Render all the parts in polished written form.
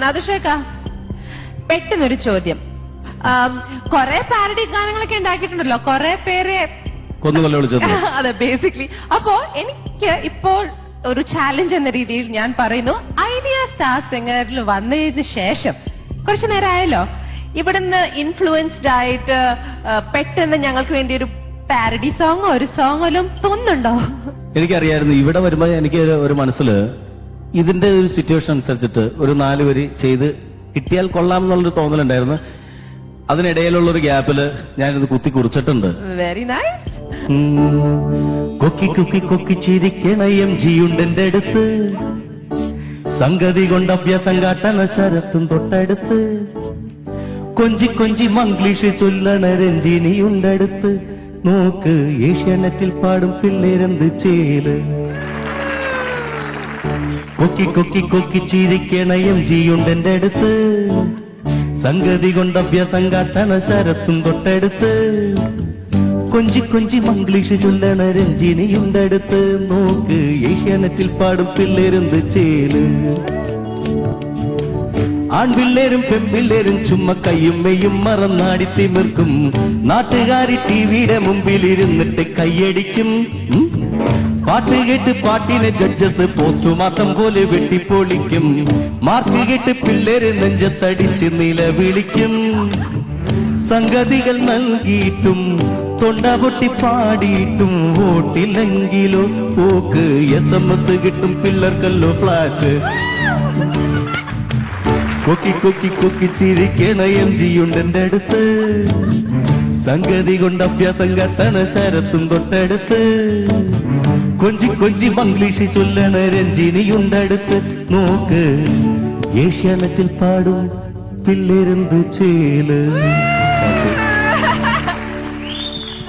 നാദുഷേക്ക പെട്ടെന്നൊരു ചോദ്യം. കൊറേ പാരഡി ഗാനങ്ങളൊക്കെ ഉണ്ടാക്കിയിട്ടുണ്ടല്ലോ, കൊറേ പേരെ അതെ ബേസിക്കലി. അപ്പോ എനിക്ക് ഇപ്പോൾ ഒരു ചാലഞ്ച് എന്ന രീതിയിൽ ഞാൻ പറയുന്നു, ഐഡിയ സ്റ്റാർ സിംഗറിൽ വന്നതിന് ശേഷം കുറച്ചു നേരം ആയല്ലോ, ഇവിടുന്ന് ഇൻഫ്ലുവൻസ്ഡ് ആയിട്ട് പെട്ടെന്ന് ഞങ്ങൾക്ക് വേണ്ടി ഒരു പാരഡി സോങ്ങോ ഒരു സോങ്ങോലും തോന്നുന്നുണ്ടോ? എനിക്കറിയായിരുന്നു ഇവിടെ വരുമ്പോ എനിക്ക് ഒരു മനസ്സില് ഇതിന്റെ ഒരു സിറ്റുവേഷൻ അനുസരിച്ചിട്ട് ഒരു 4 വരി ചെയ്ത് കിട്ടിയാൽ കൊള്ളാം എന്നുള്ളൊരു തോന്നലുണ്ടായിരുന്നു. അതിനിടയിലുള്ളൊരു ഗ്യാപ്പില് ഞാനിത് കുത്തി കുറിച്ചിട്ടുണ്ട്. Very nice. കൊക്കി കൊക്കി കൊക്കി ചിരിക്കണയം ജിയുണ്ടെന്റെ അടുത്ത്, സംഗതി കൊണ്ട് അഭ്യാസം കാട്ടണ ശരത്തും തൊട്ടടുത്ത്, കൊഞ്ചി കൊഞ്ചി മംഗ്ലീഷ് ചൊല്ലണ രഞ്ജിനിയുണ്ടടുത്ത്, നോക്ക് ഏഷ്യാനെറ്റിൽ പാടും പിള്ളേരെന്ത് ചേല്. കൊക്കി കൊക്കി കൊക്കി ചിരിക്കണയം ജിയുണ്ടെന്റെ അടുത്ത്, സംഗതി കൊണ്ട് അഭ്യാസം കാട്ടണ ശരത്തും തൊട്ടടുത്ത്, കൊഞ്ചി കൊഞ്ചി മംഗ്ലീഷ് ചൊല്ലണ രഞ്ജിനിയുണ്ടടുത്ത്, നോക്ക് ഏഷ്യാനെറ്റിൽ പാടും പിള്ളേരെന്ത് ചേല്. ആൺപിള്ളേരും പെൺപിള്ളേരും ചുമ്മ കയ്യും മെയ്യും മറന്നാടി തിമിർക്കും, നാട്ടുകാരി ടിവിയുടെ മുമ്പിലിരുന്നിട്ട് കയ്യടിക്കും. പാട്ട് കേട്ട് പാട്ടിനെ ജഡ്ജസ് പോസ്റ്റ്മോർട്ടം പോലെ വെട്ടിപ്പൊളിക്കും, മാർക്ക് കേട്ട് പിള്ളേര് നെഞ്ചത്തടിച്ച് നിലവിളിക്കും. സംഗതികൾ നൽകിയിട്ടും തൊണ്ട പൊട്ടി പാടിയിട്ടും വോട്ടില്ലെങ്കിലോ പോക്ക്, SMS കിട്ടും പിള്ളേർക്കല്ലോ ഫ്ലാറ്റ്. കൊക്കി കൊക്കി കൊക്കി ചിരിക്കണ MG അടുത്ത്, സംഗതി കൊണ്ട് അഭ്യാസം കട്ടണ ശരത്തും തൊട്ടടുത്ത്, കൊഞ്ചി കൊഞ്ചി മംഗ്ലീഷ് ചൊല്ലണ രഞ്ജിനിയുണ്ടടുത്ത്, നോക്ക് ഏഷ്യാനെറ്റിൽ പാടും പിള്ളേരെന്ത് ചേല്.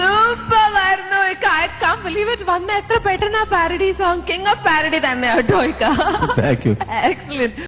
സൂപ്പറായിരുന്നു. I can't believe it. വന്ന എത്ര പെട്ടെന്ന് parody song king of parody തന്നെ കേട്ടോ. Thank you. എക്സലന്റ്.